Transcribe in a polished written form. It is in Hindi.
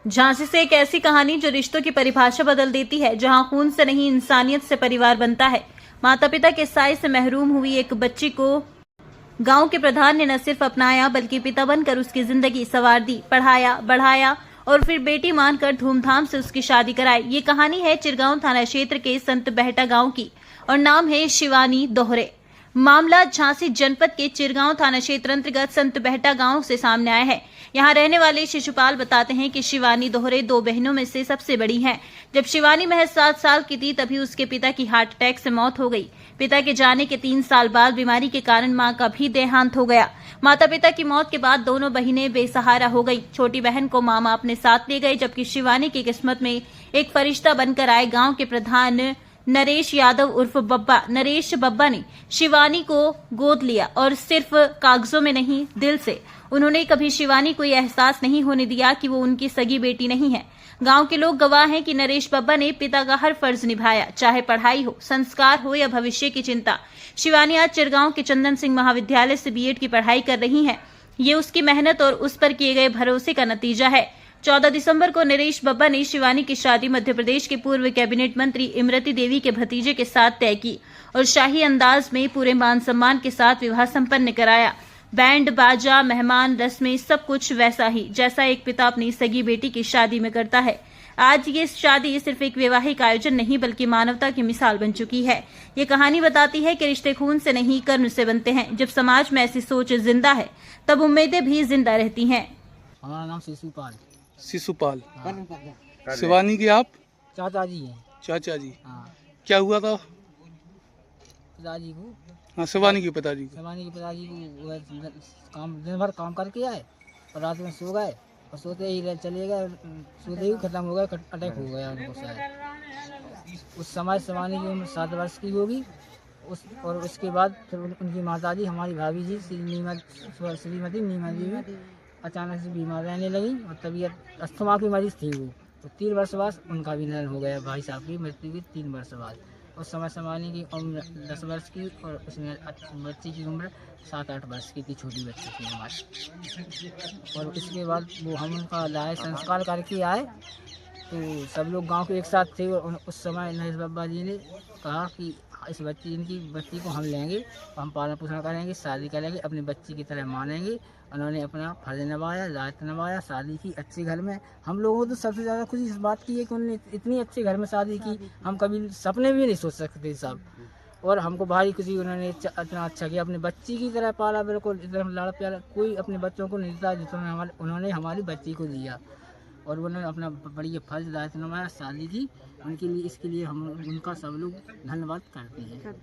झांसी से एक ऐसी कहानी जो रिश्तों की परिभाषा बदल देती है, जहां खून से नहीं इंसानियत से परिवार बनता है। माता पिता के साय से महरूम हुई एक बच्ची को गांव के प्रधान ने न सिर्फ अपनाया बल्कि पिता बनकर उसकी जिंदगी संवार दी, पढ़ाया, बढ़ाया और फिर बेटी मानकर धूमधाम से उसकी शादी कराई। ये कहानी है चिरगांव थाना क्षेत्र के संत बहटा गांव की और नाम है शिवानी दोहरे। मामला झांसी जनपद के चिरगांव थाना क्षेत्र अंतर्गत संत बहटा गांव से सामने आया है। यहां रहने वाले शिशुपाल बताते हैं कि शिवानी दोहरे 2 बहनों में से सबसे बड़ी हैं। जब शिवानी महज 7 साल की थी तभी उसके पिता की हार्ट अटैक से मौत हो गई। पिता के जाने के 3 साल बाद बीमारी के कारण मां का भी देहांत हो गया। माता पिता की मौत के बाद दोनों बहनें बेसहारा हो गई। छोटी बहन को मामा अपने साथ ले गए, जबकि शिवानी की किस्मत में एक फरिश्ता बनकर आए गांव के प्रधान नरेश यादव उर्फ नरेश बब्बा ने शिवानी को गोद लिया और सिर्फ कागजों में नहीं, दिल से। उन्होंने कभी शिवानी को यह एहसास नहीं होने दिया कि वो उनकी सगी बेटी नहीं है। गांव के लोग गवाह हैं कि नरेश बब्बा ने पिता का हर फर्ज निभाया, चाहे पढ़ाई हो, संस्कार हो या भविष्य की चिंता। शिवानी आज चिरगांव के चंदन सिंह महाविद्यालय से बीएड की पढ़ाई कर रही है। ये उसकी मेहनत और उस पर किए गए भरोसे का नतीजा है। 14 दिसंबर को नरेश बब्बा ने शिवानी की शादी मध्य प्रदेश के पूर्व कैबिनेट मंत्री इमरती देवी के भतीजे के साथ तय की और शाही अंदाज में पूरे मान सम्मान के साथ विवाह संपन्न कराया। बैंड बाजा, मेहमान, रस्में, सब कुछ वैसा ही जैसा एक पिता अपनी सगी बेटी की शादी में करता है। आज ये शादी सिर्फ एक वैवाहिक आयोजन नहीं बल्कि मानवता की मिसाल बन चुकी है। ये कहानी बताती है कि रिश्ते खून से नहीं कर्म से बनते हैं। जब समाज में ऐसी सोच जिंदा है तब उम्मीदें भी जिंदा रहती हैं। हमारा नाम शिशुपाल। शिशुपाल। हाँ। शिवानी के आप चाचा जी हैं। चाचा जी। हाँ, क्या हुआ था? पिताजी को, हाँ, शिवानी के पिताजी को। शिवानी के पिताजी को वो काम दिन भर काम करके आए और रात में सो गए और सोते ही चले गए, सोते ही खत्म हो गए, अटैक हो गया उनको शायद। उस समय शिवानी की उम्र 7 वर्ष की होगी। और उसके बाद फिर उनकी माता जी, हमारी भाभी जी श्रीमती नीमा जी भी अचानक से बीमार रहने लगी और तबीयत अस्थमा की मरीज थी वो। तो 3 वर्ष बाद उनका भी निधन हो गया, भाई साहब की मृत्यु की 3 वर्ष बाद। उस समय शिवानी की उम्र 10 वर्ष की और उसमें बच्ची की उम्र 7-8 वर्ष की थी, छोटी बच्ची थी हमारी। और इसके बाद वो हम उनका लाए संस्कार करके आए तो सब लोग गांव के एक साथ थे। और उस समय नरेश बाबा जी ने कहा कि इनकी बच्ची को हम लेंगे, हम पालन पोषण करेंगे, शादी करेंगे, अपनी बच्ची की तरह मानेंगे। उन्होंने अपना फर्ज निभाया, दायित्व निभाया, शादी की अच्छे घर में। हम लोगों को तो सबसे ज़्यादा खुशी इस बात की है कि उन्होंने इतनी अच्छे घर में शादी की, हम कभी सपने भी नहीं सोच सकते सब। और हमको भारी खुशी, उन्होंने इतना अच्छा किया, अपनी बच्ची की तरह पाला, बिल्कुल इतना लाड़ प्यारा कोई अपने बच्चों को नहीं देता जितना उन्होंने हमारी बच्ची को दिया। और उन्होंने अपना बड़ी फर्ज दायित्व निभाया, शादी की। उनके लिए, इसके लिए हम उनका सब लोग धन्यवाद करते हैं।